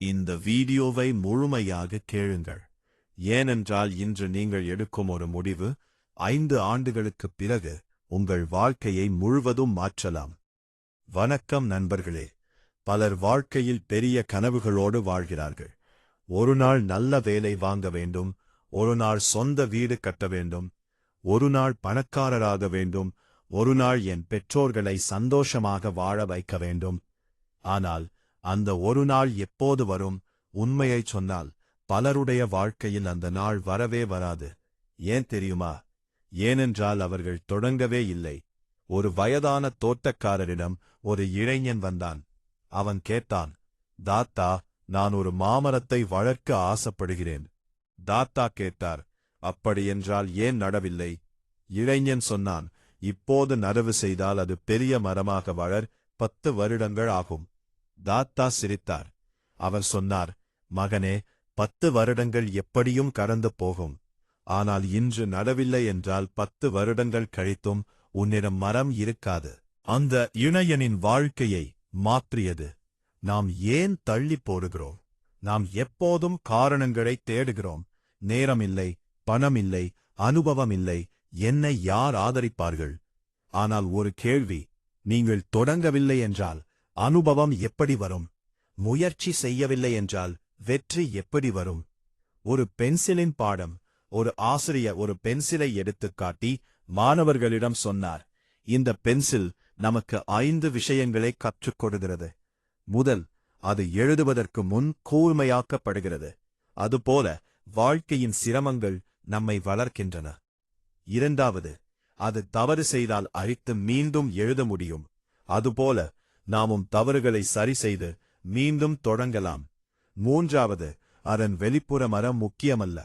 இந்த வீடியோவை முழுமையாக கேளுங்கள். ஏனென்றால் இன்று நீங்கள் எடுக்கும் ஒரு முடிவு 5 ஆண்டுகளுக்குப் பிறகு உங்கள் வாழ்க்கையை முழுவதும் மாற்றலாம். வணக்கம் நண்பர்களே. பலர் வாழ்க்கையில் பெரிய கனவுகளோடு வாழ்கிறார்கள். ஒரு நாள் நல்ல வேலை வாங்க வேண்டும், ஒரு நாள் சொந்த வீடு கட்ட வேண்டும், ஒரு நாள் பணக்காரராக வேண்டும், ஒரு நாள் என் பெற்றோர்களை சந்தோஷமாக வாழ வைக்க வேண்டும். ஆனால் அந்த ஒரு நாள் எப்போது வரும்? உண்மையைச் சொன்னால் பலருடைய வாழ்க்கையில் அந்த நாள் வரவே வராது. ஏன் தெரியுமா? ஏனென்றால் அவர்கள் தொடங்கவே இல்லை. ஒரு வயதான தோட்டக்காரரிடம் ஒரு இளைஞன் வந்தான். அவன் கேட்டான், தாத்தா, நான் ஒரு மாமரத்தை வளர்க்க ஆசைப்படுகிறேன். தாத்தா கேட்டார், அப்படியென்றால் ஏன் நடவில்லை? இளைஞன் சொன்னான், இப்போது நடவு செய்தால் அது பெரிய மரமாக வளர 10 வருடங்கள் ஆகும். தாத்தா சிரித்தார். அவர் சொன்னார், மகனே, 10 வருடங்கள் எப்படியும் கடந்து போகும். ஆனால் இன்று நடவில்லை என்றால் 10 வருடங்கள் கழித்தும் உன்னிடம் மரம் இருக்காது. அந்த இளைஞனின் வாழ்க்கையை மாற்றியது. நாம் ஏன் தள்ளி போடுகிறோம்? நாம் எப்போதும் காரணங்களை தேடுகிறோம். நேரமில்லை, பணமில்லை, அனுபவமில்லை, என்னை யார் ஆதரிப்பார்கள்? ஆனால் ஒரு கேள்வி, நீங்கள் தொடங்கவில்லை என்றால் அனுபவம் எப்படி வரும்? முயற்சி செய்யவில்லை என்றால் வெற்றி எப்படி வரும்? ஒரு பென்சிலின் பாடம். ஒரு ஆசிரியர் ஒரு பென்சிலை எடுத்துக் காட்டி மாணவர்களிடம் சொன்னார், இந்த பென்சில் நமக்கு 5 விஷயங்களை கற்றுக் கொடுக்கிறது. முதல், அது எழுதுவதற்கு முன் கூர்மையாக்கப்படுகிறது. அதுபோல வாழ்க்கையின் சிரமங்கள் நம்மை வளர்க்கின்றன. இரண்டாவது, அது தவறு செய்தால் அழித்து மீண்டும் எழுத முடியும். அதுபோல நாமும் தவறுகளை சரி செய்து மீண்டும் தொடங்கலாம். மூன்றாவது, அதன் வெளிப்புற மரம் முக்கியமல்ல,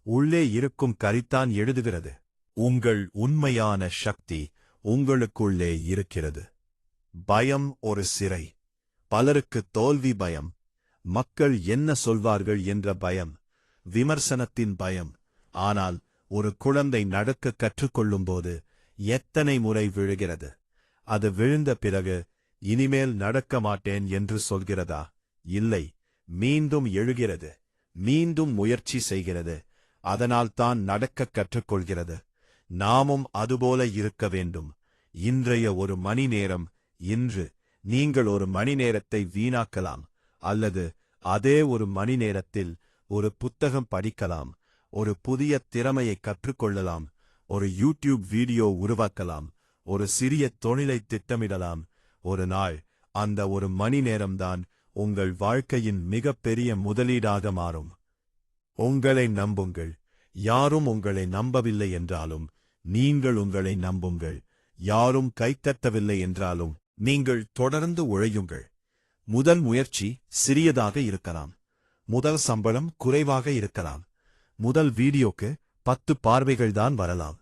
உள்ளே இருக்கும் கரித்தான் எழுதுகிறது. உங்கள் உண்மையான சக்தி உங்களுக்குள்ளே இருக்கிறது. பயம் ஒரு சிறை. பலருக்கு தோல்வி பயம், மக்கள் என்ன சொல்வார்கள் என்ற பயம், விமர்சனத்தின் பயம். ஆனால் ஒரு குழந்தை நடக்க கற்றுக்கொள்ளும்போது எத்தனை முறை விழுகிறது? அது விழுந்த பிறகு இனிமேல் நடக்க மாட்டேன் என்று சொல்கிறதா? இல்லை, மீண்டும் எழுகிறது, மீண்டும் முயற்சி செய்கிறது. அதனால்தான் நடக்க கற்றுக்கொள்கிறது. நாமும் அதுபோல இருக்க வேண்டும். இன்றைய ஒரு மணி நேரம், இன்று நீங்கள் ஒரு மணி நேரத்தை வீணாக்கலாம். அல்லது அதே ஒரு மணி நேரத்தில் ஒரு புத்தகம் படிக்கலாம், ஒரு புதிய திறமையை கற்றுக்கொள்ளலாம், ஒரு யூடியூப் வீடியோ உருவாக்கலாம், ஒரு சிறிய தொழிலை திட்டமிடலாம். ஒரு நாள் அந்த ஒரு மணி நேரம்தான் உங்கள் வாழ்க்கையின் மிகப்பெரிய முதலீடாக மாறும். உங்களை நம்புங்கள். யாரும் உங்களை நம்பவில்லை என்றாலும் நீங்கள் உங்களை நம்புங்கள். யாரும் கைத்தட்டவில்லை என்றாலும் நீங்கள் தொடர்ந்து உழையுங்கள். முதல் முயற்சி சிறியதாக இருக்கலாம். முதல் சம்பளம் குறைவாக இருக்கலாம். முதல் வீடியோக்கு 10 பார்வைகள்தான் வரலாம்.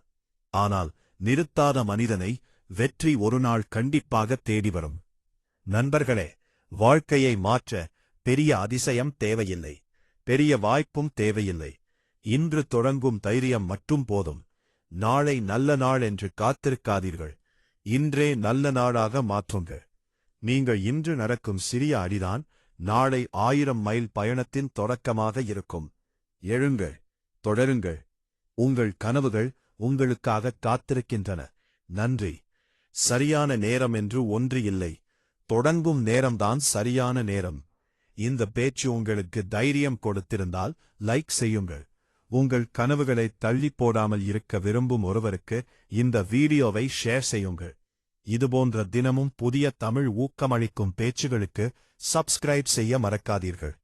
ஆனால் நிறுத்தாத மனிதனை வெற்றி ஒரு நாள் கண்டிப்பாக தேடி வரும். நண்பர்களே, வாழ்க்கையை மாற்ற பெரிய அதிசயம் தேவையில்லை, பெரிய வாய்ப்பும் தேவையில்லை. இன்று தொடங்கும் தைரியம் மட்டும் போதும். நாளை நல்ல நாள் என்று காத்திருக்காதீர்கள். இன்றே நல்ல நாளாக மாற்றுங்கள். நீங்கள் இன்று நடக்கும் சிறிய அடிதான் நாளை 1000 மைல் பயணத்தின் தொடக்கமாக இருக்கும். எழுங்கள், தொடருங்கள். உங்கள் கனவுகள் உங்களுக்காக காத்திருக்கின்றன. நன்றி. சரியான நேரம் என்று ஒன்று இல்லை. தொடங்கும் நேரம்தான் சரியான நேரம். இந்த பேச்சு உங்களுக்கு தைரியம் கொடுத்திருந்தால் லைக் செய்யுங்கள். உங்கள் கனவுகளை தள்ளி போடாமல் இருக்க விரும்பும் ஒருவருக்கு இந்த வீடியோவை ஷேர் செய்யுங்கள். இதுபோன்ற தினமும் புதிய தமிழ் ஊக்கமளிக்கும் பேச்சுகளுக்கு சப்ஸ்கிரைப் செய்ய மறக்காதீர்கள்.